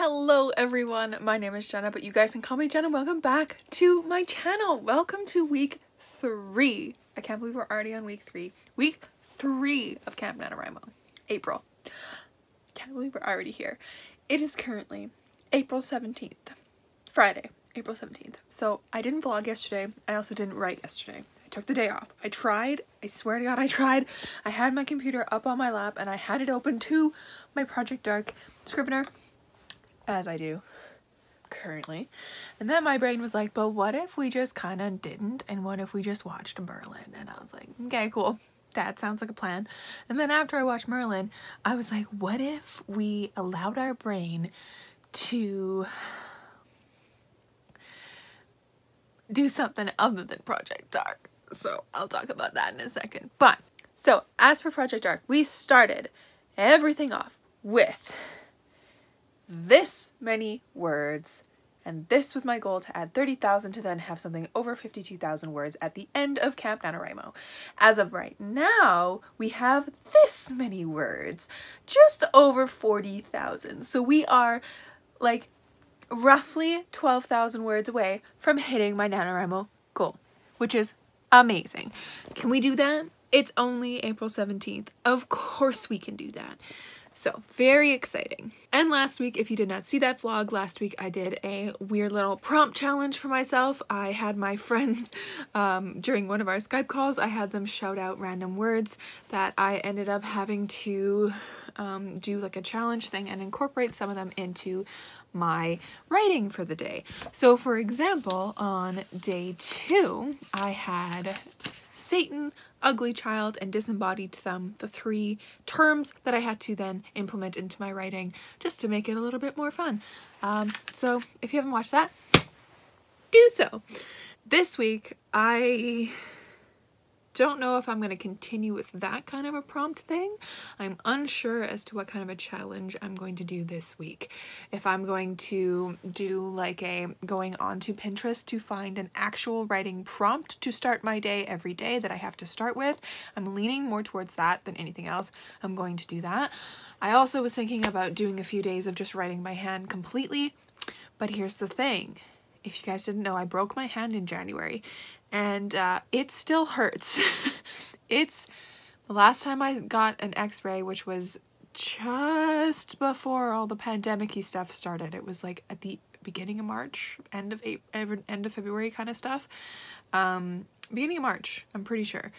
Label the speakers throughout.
Speaker 1: Hello everyone, my name is Jenna, but you guys can call me Jenna. Welcome back to my channel. Welcome to week 3. I can't believe we're already on week 3. Week 3 of Camp NaNoWriMo. April. Can't believe we're already here. It is currently April 17th. Friday, April 17th. So I didn't vlog yesterday. I also didn't write yesterday. I took the day off. I tried. I swear to God I tried. I had my computer up on my lap and I had it open to my Project Dark Scrivener, as I do currently, and then my brain was like, but what if we just kind of didn't, and what if we just watched Merlin? And I was like, okay, cool, that sounds like a plan. And then after I watched Merlin, I was like, what if we allowed our brain to do something other than Project Dark? So I'll talk about that in a second. But so as for Project Dark, we started everything off with this many words, and this was my goal, to add 30,000 to then have something over 52,000 words at the end of Camp NaNoWriMo. As of right now, we have this many words, just over 40,000. So we are like roughly 12,000 words away from hitting my NaNoWriMo goal, which is amazing. Can we do that? It's only April 17th. Of course we can do that. So, very exciting. And last week, if you did not see that vlog, last week I did a weird little prompt challenge for myself. I had my friends, during one of our Skype calls, I had them shout out random words that I ended up having to do like a challenge thing and incorporate some of them into my writing for the day. So, for example, on day 2, I had Satan, ugly child, and disembodied thumb, the 3 terms that I had to then implement into my writing just to make it a little bit more fun. So if you haven't watched that, do so. This week, I don't know if I'm going to continue with that kind of a prompt thing. I'm unsure as to what kind of a challenge I'm going to do this week. If I'm going to do like a going onto Pinterest to find an actual writing prompt to start my day every day that I have to start with. I'm leaning more towards that than anything else. I'm going to do that. I also was thinking about doing a few days of just writing by hand completely, but here's the thing. If you guys didn't know, I broke my hand in January, and it still hurts. It's the last time I got an x-ray, which was just before all the pandemic-y stuff started. It was like at the beginning of March, end of February kind of stuff. Beginning of March, I'm pretty sure.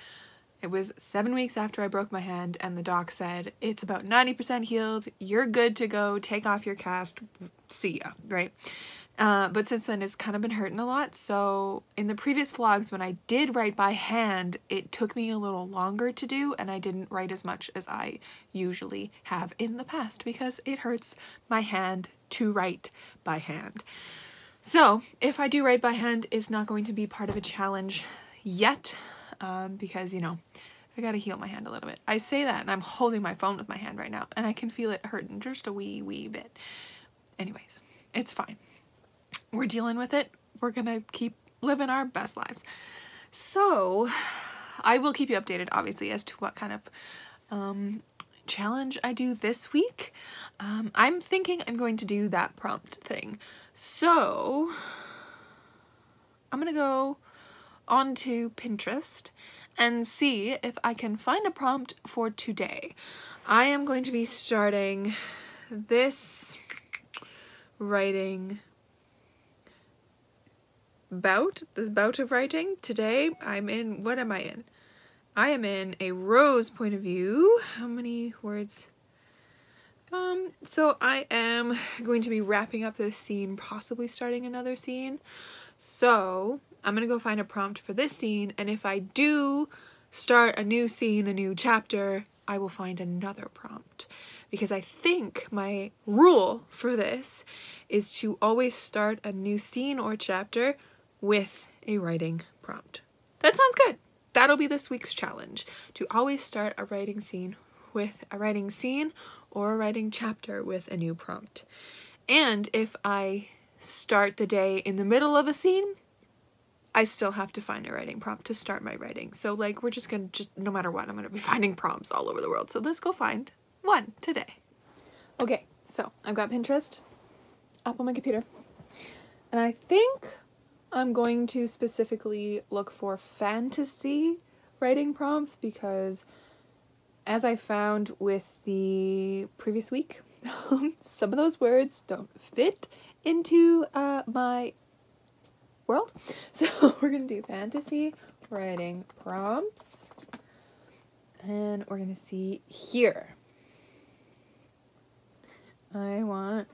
Speaker 1: It was 7 weeks after I broke my hand, and the doc said, it's about 90% healed, you're good to go, take off your cast, see ya, right? But since then it's kind of been hurting a lot. So in the previous vlogs, when I did write by hand, it took me a little longer to do, and I didn't write as much as I usually have in the past because it hurts my hand to write by hand. So if I do write by hand, it's not going to be part of a challenge yet, because, you know, I gotta heal my hand a little bit. I say that and I'm holding my phone with my hand right now, and I can feel it hurting just a wee bit. Anyways, it's fine. We're dealing with it. We're gonna keep living our best lives. So I will keep you updated, obviously, as to what kind of challenge I do this week. I'm thinking I'm going to do that prompt thing. So I'm gonna go onto Pinterest and see if I can find a prompt for today. I am going to be starting this writing this bout of writing today. I'm in, what am I in? I am in a Rose point of view. How many words? So I am going to be wrapping up this scene, possibly starting another scene. So I'm gonna go find a prompt for this scene, and if I do start a new scene, a new chapter, I will find another prompt. Because I think my rule for this is to always start a new scene or chapter with a writing prompt. That sounds good. That'll be this week's challenge, to always start a writing scene with a writing scene or a writing chapter with a new prompt. And if I start the day in the middle of a scene, I still have to find a writing prompt to start my writing. So like, we're just gonna, no matter what, I'm gonna be finding prompts all over the world. So let's go find one today. Okay, so I've got Pinterest up on my computer. And I think I'm going to specifically look for fantasy writing prompts because, as I found with the previous week, some of those words don't fit into my world. So we're going to do fantasy writing prompts. And we're going to see here. I want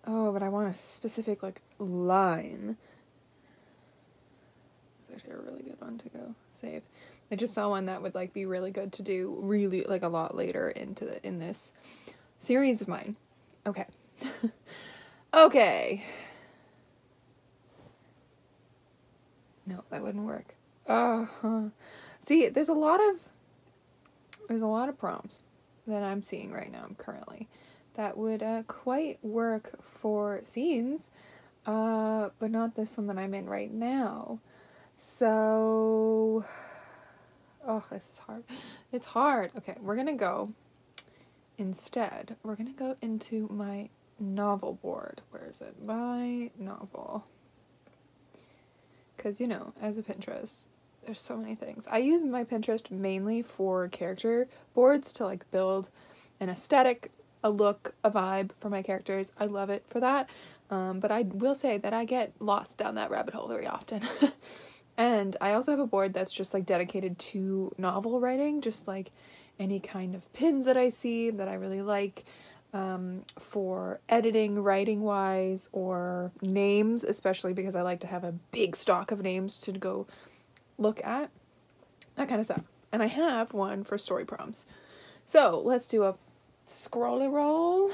Speaker 1: a specific like line. That's actually a really good one to go save. I just saw one that would like be really good to do really like a lot later in this series of mine. Okay. Okay. No, that wouldn't work. See, there's a lot of prompts that I'm seeing right now currently that would quite work for scenes, but not this one that I'm in right now. So, oh, this is hard. It's hard. Okay, we're gonna go into my novel board. Where is it? My novel. Because, you know, as a Pinterest, there's so many things. I use my Pinterest mainly for character boards to like build an aesthetic, a look, a vibe for my characters. I love it for that. But I will say that I get lost down that rabbit hole very often. And I also have a board that's just like dedicated to novel writing, just like any kind of pins that I see that I really like, for editing, writing wise, or names, especially because I like to have a big stock of names to go look at, that kind of stuff. And I have one for story prompts. So let's do a scrolly roll.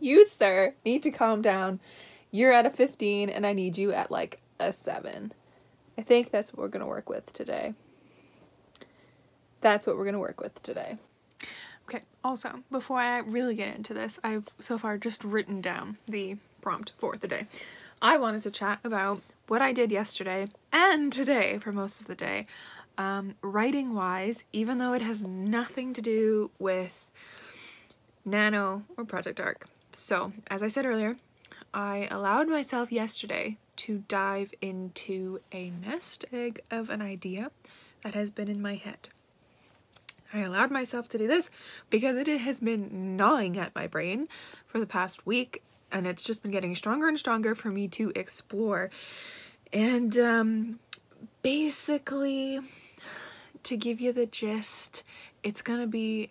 Speaker 1: You, sir, need to calm down. You're at a 15 and I need you at like a 7. I think that's what we're going to work with today. That's what we're going to work with today. Okay, also, before I really get into this, I've so far just written down the prompt for the day. I wanted to chat about what I did yesterday and today for most of the day, writing-wise, even though it has nothing to do with Nano or Project Arc. So, as I said earlier, I allowed myself yesterday to dive into a nest egg of an idea that has been in my head. I allowed myself to do this because it has been gnawing at my brain for the past week, and it's just been getting stronger and stronger for me to explore. And basically, to give you the gist, it's gonna be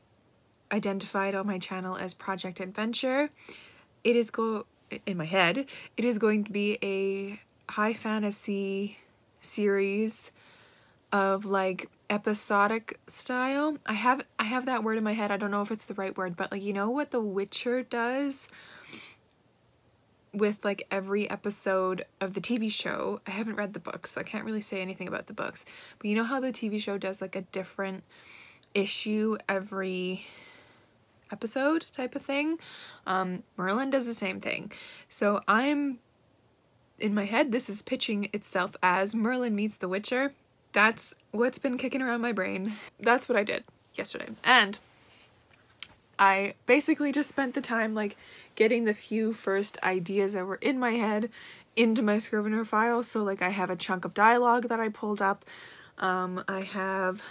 Speaker 1: identified on my channel as Project Adventure. It is in my head, it is going to be a high fantasy series of like episodic style. I have that word in my head. I don't know if it's the right word, but like, you know what The Witcher does with like every episode of the TV show? I haven't read the books, so I can't really say anything about the books, but you know how the TV show does like a different issue every episode type of thing? Merlin does the same thing. So I'm, in my head, this is pitching itself as Merlin meets The Witcher. That's what's been kicking around my brain. That's what I did yesterday. And I basically just spent the time like getting the few first ideas that were in my head into my Scrivener file. So like I have a chunk of dialogue that I pulled up. I have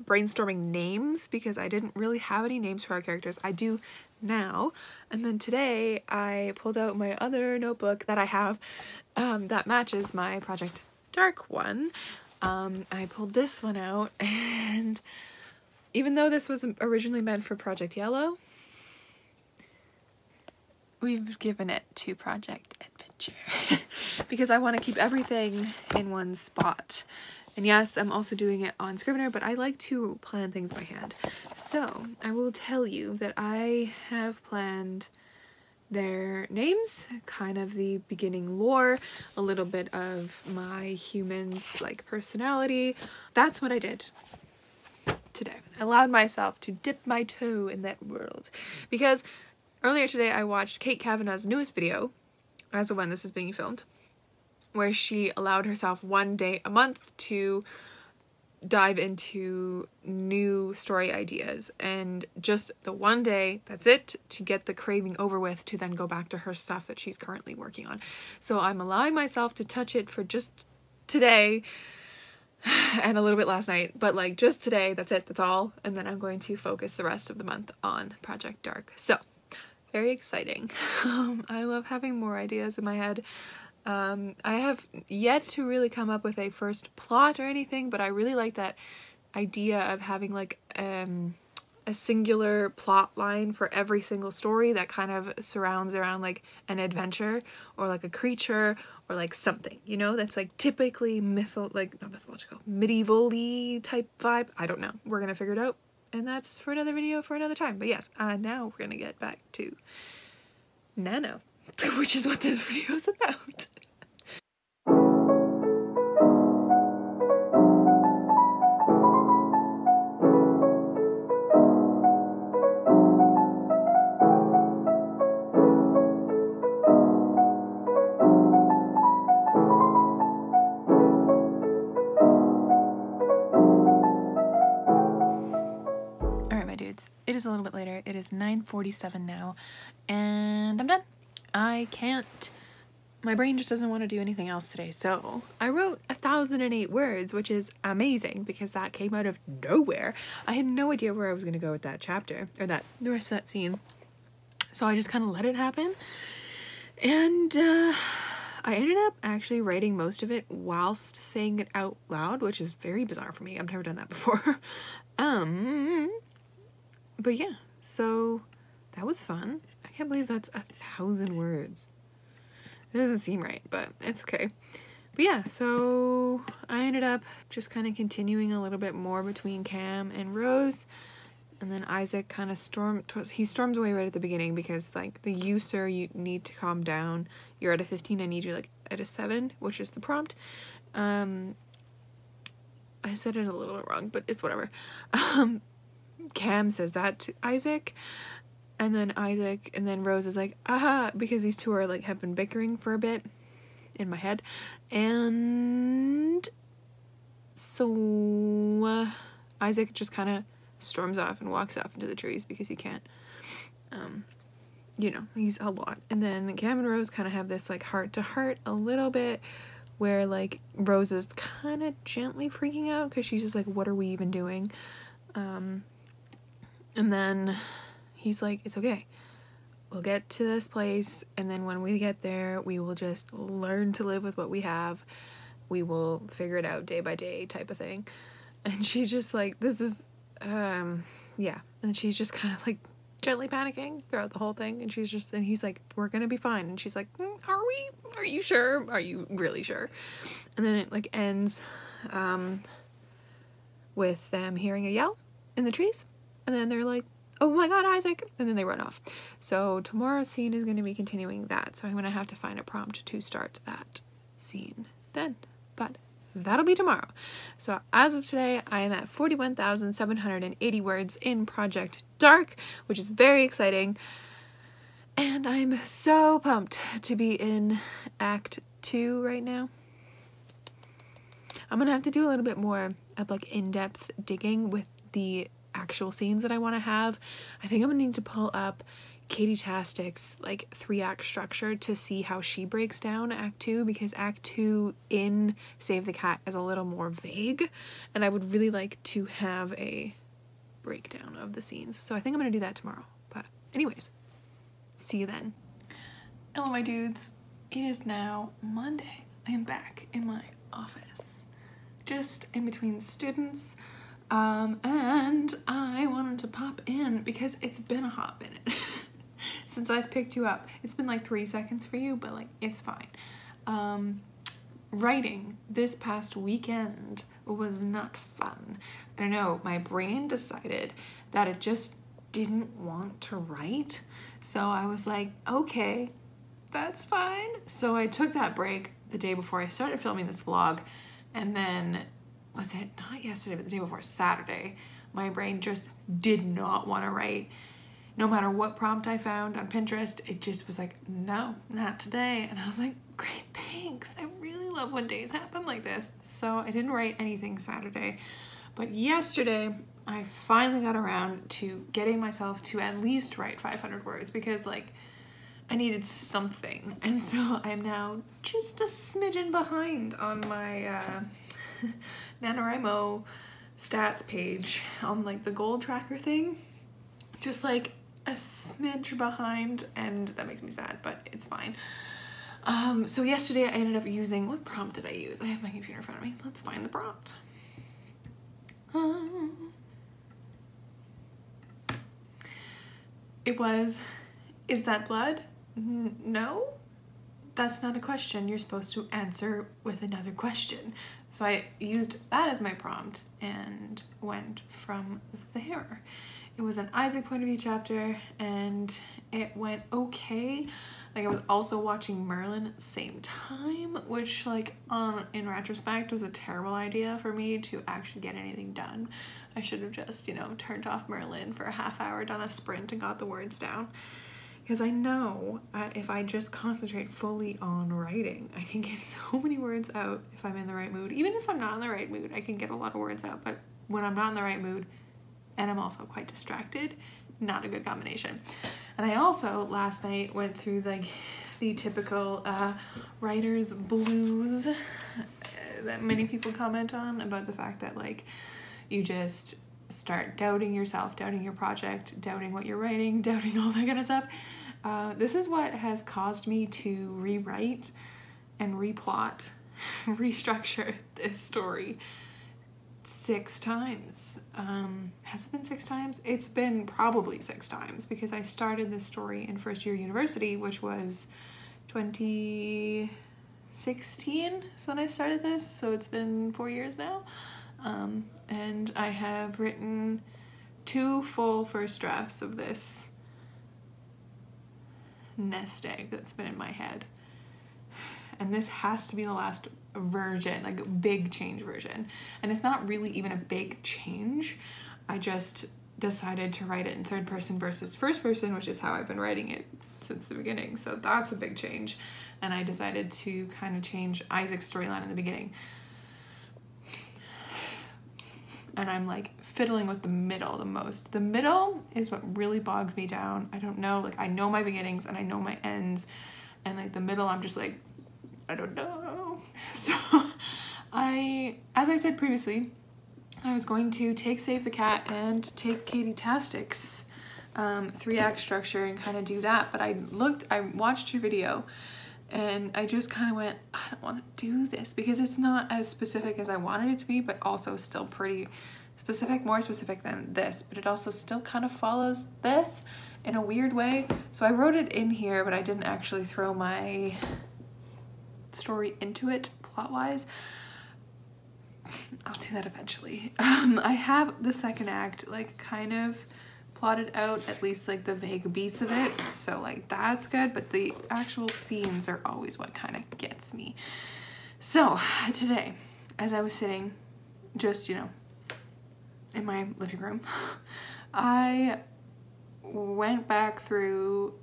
Speaker 1: brainstorming names because I didn't really have any names for our characters. I do now. And then today I pulled out my other notebook that I have that matches my Project Dark one. I pulled this one out, and even though this was originally meant for Project Yellow, we've given it to Project Adventure because I want to keep everything in one spot. And yes, I'm also doing it on Scrivener, but I like to plan things by hand. So I will tell you that I have planned their names, kind of the beginning lore, a little bit of my human's like personality. That's what I did today. I allowed myself to dip my toe in that world because earlier today I watched Kate Kavanaugh's newest video, as of when this is being filmed, where she allowed herself one day a month to dive into new story ideas, and just the one day, that's it, to get the craving over with, to then go back to her stuff that she's currently working on. So I'm allowing myself to touch it for just today and a little bit last night, but like just today, that's it, that's all. And then I'm going to focus the rest of the month on Project Dark. So very exciting. I love having more ideas in my head. I have yet to really come up with a first plot or anything, but I really like that idea of having like a singular plot line for every single story that kind of surrounds around like an adventure or like a creature or like something, you know, that's like typically not mythological, medieval-y type vibe. I don't know. We're gonna figure it out, and that's for another video for another time. But yes, now we're gonna get back to Nano, which is what this video is about. It is a little bit later. It is 9:47 now, and I'm done. My brain just doesn't want to do anything else today. So I wrote 1,008 words, which is amazing because that came out of nowhere. I had no idea where I was going to go with that chapter, or the rest of that scene. So I just kind of let it happen. And I ended up actually writing most of it whilst saying it out loud, which is very bizarre for me. I've never done that before. But yeah, so that was fun. I can't believe that's 1,000 words. It doesn't seem right, but it's okay. But yeah, so I ended up just kind of continuing a little bit more between Cam and Rose. And then Isaac kind of storms away right at the beginning because like you need to calm down. You're at a 15, I need you like at a 7, which is the prompt. I said it a little wrong, but it's whatever. Cam says that to Isaac, and then Rose is like, aha, because these two are like have been bickering for a bit in my head. And so Isaac just kind of storms off and walks off into the trees because he can't, you know, he's a lot. And then Cam and Rose kind of have this like heart to heart a little bit where like Rose is kind of gently freaking out because she's just like, what are we even doing? And then he's like, it's okay. We'll get to this place, and then when we get there, we will just learn to live with what we have. We will figure it out day by day type of thing. And she's just like, this is, yeah. And she's just kind of like gently panicking throughout the whole thing. And he's like, we're gonna be fine. And she's like, are we? Are you sure? Are you really sure? And then it like ends with them hearing a yell in the trees. And then they're like, oh my god, Isaac! And then they run off. So tomorrow's scene is going to be continuing that. So I'm going to have to find a prompt to start that scene then. But that'll be tomorrow. So as of today, I am at 41,780 words in Project Dark, which is very exciting. And I'm so pumped to be in Act 2 right now. I'm going to have to do a little bit more of like in-depth digging with the actual scenes that I want to have. I think I'm gonna need to pull up Katie Tastic's like 3-act structure to see how she breaks down Act 2, because Act 2 in Save the Cat is a little more vague, and I would really like to have a breakdown of the scenes. So I think I'm gonna do that tomorrow. But anyways, see you then. Hello my dudes. It is now Monday. I am back in my office, just in between students. And I wanted to pop in because it's been a hot minute since I've picked you up. It's been like 3 seconds for you, but like, it's fine. Writing this past weekend was not fun. I don't know, my brain decided that it just didn't want to write. So I was like, okay, that's fine. So I took that break the day before I started filming this vlog, and then was it not yesterday, but the day before, Saturday, my brain just did not want to write. No matter what prompt I found on Pinterest, it just was like, no, not today. And I was like, great, thanks. I really love when days happen like this. So I didn't write anything Saturday. But yesterday, I finally got around to getting myself to at least write 500 words because like I needed something. And so I'm now just a smidgen behind on my NaNoWriMo stats page on like the goal tracker thing. Just like a smidge behind, and that makes me sad, but it's fine. So yesterday I ended up using, what prompt did I use? I have my computer in front of me. Let's find the prompt. It was, is that blood? No, that's not a question. You're supposed to answer with another question. So I used that as my prompt and went from there. It was an Isaac point of view chapter and it went okay. Like I was also watching Merlin at the same time, which like in retrospect was a terrible idea for me to actually get anything done. I should have just, you know, turned off Merlin for a half hour, done a sprint and got the words down. Because I know if I just concentrate fully on writing, I can get so many words out if I'm in the right mood. Even if I'm not in the right mood, I can get a lot of words out. But when I'm not in the right mood, and I'm also quite distracted, not a good combination. And I also last night went through like the typical writer's blues that many people comment on, about the fact that like you just start doubting yourself, doubting your project, doubting what you're writing, doubting all that kind of stuff. This is what has caused me to rewrite and replot, restructure this story 6 times. Has it been 6 times? It's been probably 6 times because I started this story in first year university, which was 2016 is when I started this, so it's been 4 years now. And I have written 2 full first drafts of this nest egg that's been in my head. And this has to be the last version, like a big change version. And it's not really even a big change. I just decided to write it in 3rd person versus 1st person, which is how I've been writing it since the beginning. So that's a big change. And I decided to kind of change Isaac's storyline in the beginning. And I'm like fiddling with the middle the most. The middle is what really bogs me down. I don't know, like I know my beginnings and I know my ends, and like the middle I'm just like, I don't know. So as I said previously, I was going to take Save the Cat and take Katie Tastic's 3-act structure and kind of do that, but I watched your video and I just kind of went, I don't want to do this because it's not as specific as I wanted it to be, but also still pretty specific, more specific than this, but it also still kind of follows this in a weird way. So I wrote it in here, but I didn't actually throw my story into it plot-wise. I'll do that eventually. I have the 2nd act like kind of plotted out, at least like the vague beats of it, so like that's good, but the actual scenes are always what kind of gets me. So today, as I was sitting just, you know, in my living room, I went back through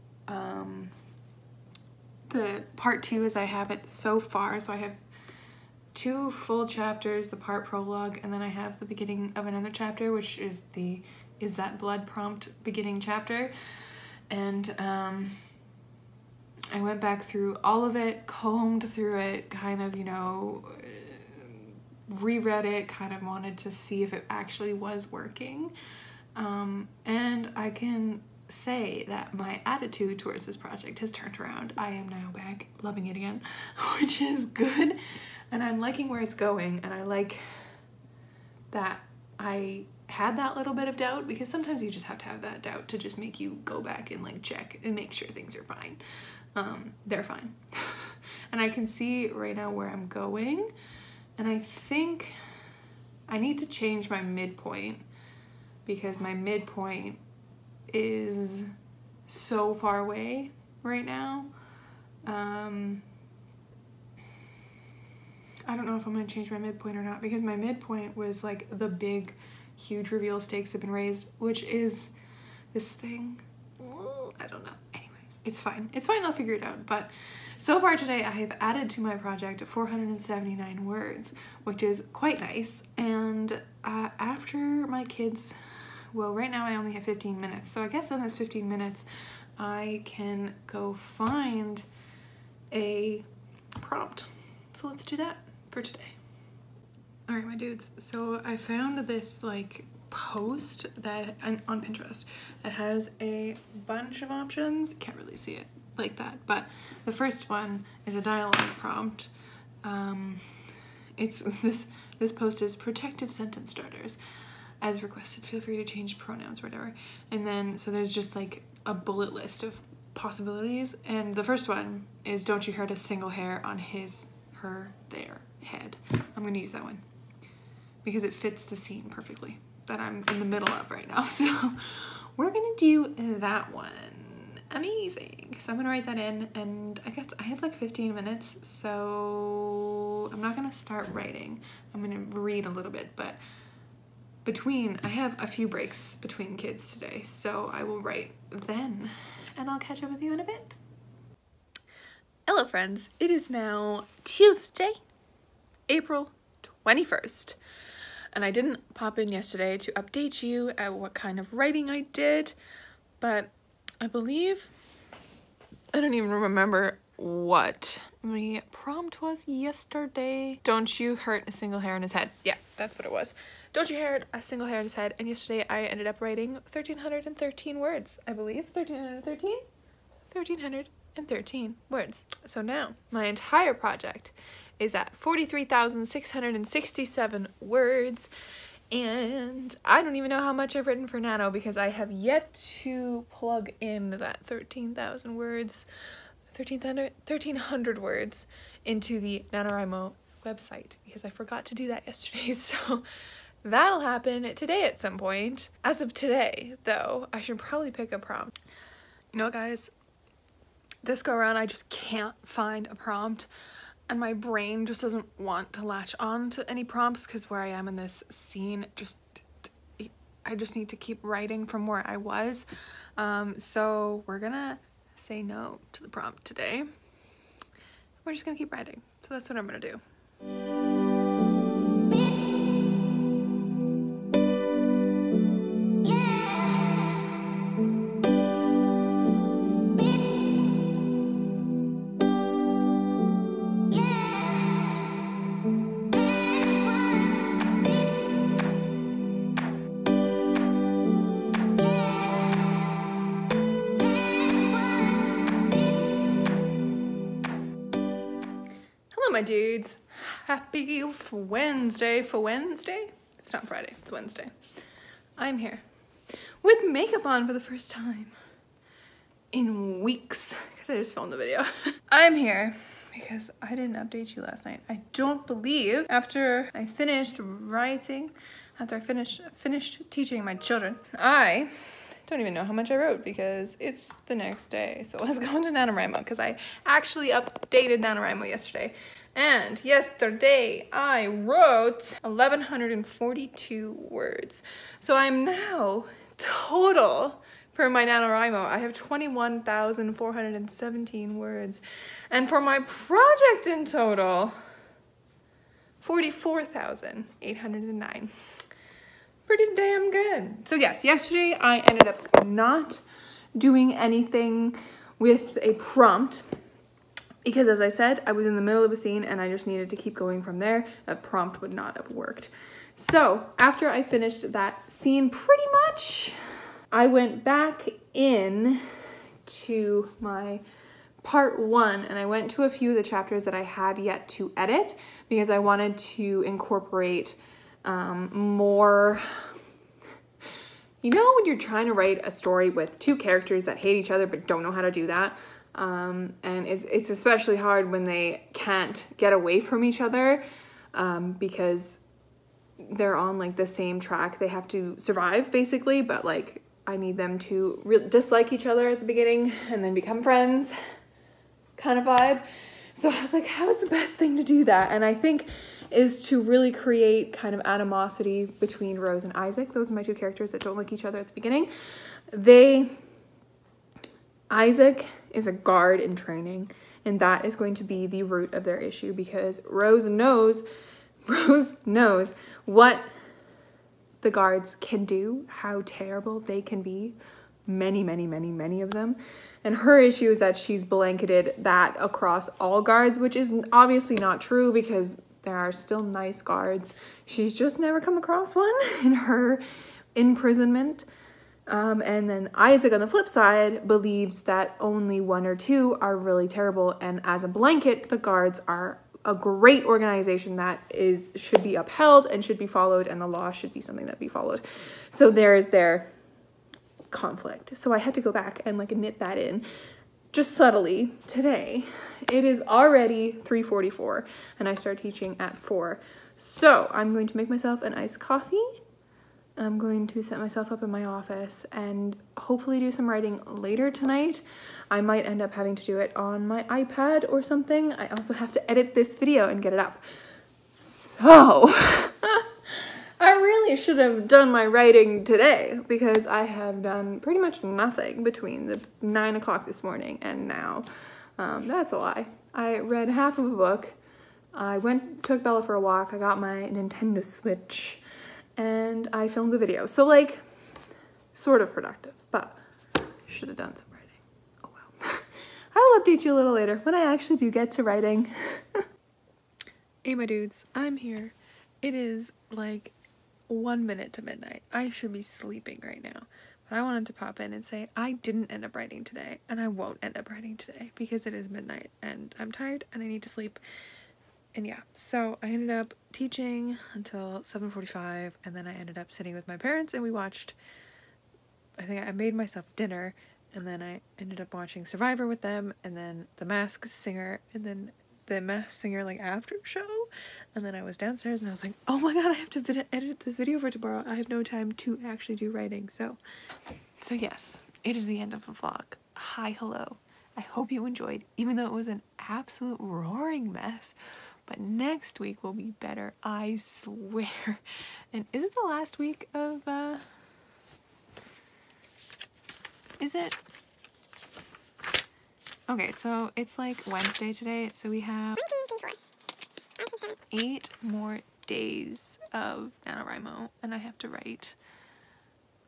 Speaker 1: the part 2 as I have it so far. So I have 2 full chapters, the part prologue, and then I have the beginning of another chapter, which is the Is That Blood prompt beginning chapter. And I went back through all of it, combed through it, kind of, you know, reread it, kind of wanted to see if it actually was working. And I can say that my attitude towards this project has turned around. I am now back loving it again, which is good. And I'm liking where it's going, and I like that I had that little bit of doubt, because sometimes you just have to have that doubt to just make you go back and like check and make sure things are fine. They're fine. And I can see right now where I'm going, and I think I need to change my midpoint, because my midpoint is so far away right now. I don't know if I'm gonna change my midpoint or not, because my midpoint was like the big, huge reveal, stakes have been raised, which is this thing. I don't know. Anyways, it's fine. It's fine. I'll figure it out. But So far today I have added to my project 479 words, which is quite nice. And after my kids, well, right now I only have 15 minutes, so I guess in this 15 minutes I can go find a prompt. So let's do that for today. All right, my dudes, so I found this like post that on Pinterest that has a bunch of options. Can't really see it like that, but the first one is a dialogue prompt. It's this post is protective sentence starters. As requested, feel free to change pronouns, whatever. And then, so there's just like a bullet list of possibilities. And the first one is, don't you hurt a single hair on his, her, their head. I'm gonna use that one because it fits the scene perfectly that I'm in the middle of right now. So we're gonna do that one. Amazing. So I'm gonna write that in, and I guess I have like 15 minutes, so I'm not gonna start writing. I'm gonna read a little bit, but I have a few breaks between kids today, so I will write then, and I'll catch up with you in a bit. Hello friends, it is now Tuesday, April 21st, and I didn't pop in yesterday to update you at what kind of writing I did, but I believe, I don't even remember what my prompt was yesterday. Don't you hurt a single hair on his head. Yeah, that's what it was. Don't you hurt a single hair on his head. And yesterday I ended up writing 1,313 words, I believe. 1,313? 1,313 words. So now my entire project is at 43,667 words. And I don't even know how much I've written for Nano because I have yet to plug in that 13,000 words, 1,300 words into the NaNoWriMo website because I forgot to do that yesterday. So that'll happen today at some point. As of today, though, I should probably pick a prompt. You know, guys, this go around I just can't find a prompt. And my brain just doesn't want to latch on to any prompts because where I am in this scene, I just need to keep writing from where I was. So we're gonna say no to the prompt today. We're just gonna keep writing. So that's what I'm gonna do. My dudes, happy Wednesday. It's not Friday, it's Wednesday. I'm here with makeup on for the first time in weeks because I just filmed the video. I'm here because I didn't update you last night. I don't believe after I finished writing, after I finished teaching my children, I don't even know how much I wrote because it's the next day. So let's go into NaNoWriMo because I actually updated NaNoWriMo yesterday. And yesterday I wrote 1,142 words. So I'm now total for my NaNoWriMo. I have 21,417 words. And for my project in total, 44,809. Pretty damn good. So yes, yesterday I ended up not doing anything with a prompt because, as I said, I was in the middle of a scene and I just needed to keep going from there. A prompt would not have worked. So after I finished that scene pretty much, I went back in to my part 1 and I went to a few of the chapters that I had yet to edit because I wanted to incorporate more. You know when you're trying to write a story with two characters that hate each other but don't know how to do that? And it's especially hard when they can't get away from each other because they're on like the same track. They have to survive basically, but like I need them to dislike each other at the beginning and then become friends kind of vibe. So I was like, how's the best thing to do that? And I think is to really create kind of animosity between Rose and Isaac. Those are my two characters that don't like each other at the beginning. Isaac is a guard in training and that is going to be the root of their issue, because Rose knows what the guards can do, how terrible they can be, many of them. And her issue is that she's blanketed that across all guards, which is obviously not true, because there are still nice guards. She's just never come across one in her imprisonment. And then Isaac, on the flip side, believes that only 1 or 2 are really terrible, and as a blanket, the guards are a great organization that should be upheld and should be followed, and the law should be something that be followed. So there's their conflict. So I had to go back and like knit that in just subtly today. It is already 3:44 and I start teaching at 4. So I'm going to make myself an iced coffee. I'm going to set myself up in my office and hopefully do some writing later tonight. I might end up having to do it on my iPad or something. I also have to edit this video and get it up. So I really should have done my writing today, because I have done pretty much nothing between the 9 o'clock this morning and now. That's a lie. I read half of a book. I took Bella for a walk. I got my Nintendo Switch and I filmed a video. So like, sort of productive, but should have done some writing. Oh well. I will update you a little later when I actually do get to writing. Hey my dudes, I'm here. It is like 1 minute to midnight. I should be sleeping right now, but I wanted to pop in and say I didn't end up writing today, and I won't end up writing today because it is midnight and I'm tired and I need to sleep. And yeah, so I ended up teaching until 7:45, and then I ended up sitting with my parents and we watched, I think I made myself dinner, and then I ended up watching Survivor with them, and then The Masked Singer, and then the Masked Singer like after show, and then I was downstairs and I was like, oh my god, I have to edit this video for tomorrow. I have no time to actually do writing. So yes, it is the end of the vlog. Hi, hello. I hope you enjoyed, even though it was an absolute roaring mess. But next week will be better, I swear. And is it the last week of, is it? Okay, so it's like Wednesday today, so we have 8 more days of NaNoWriMo, and I have to write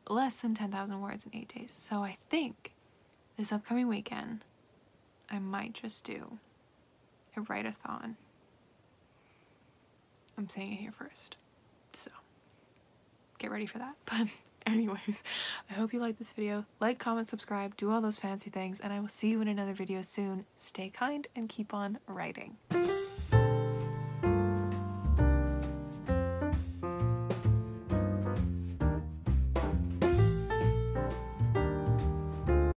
Speaker 1: less than 10,000 words in 8 days. So I think this upcoming weekend, I might just do a write-a-thon. I'm saying it here first, so get ready for that. But anyways, I hope you liked this video. Like, comment, subscribe, do all those fancy things, and I will see you in another video soon. Stay kind and keep on writing.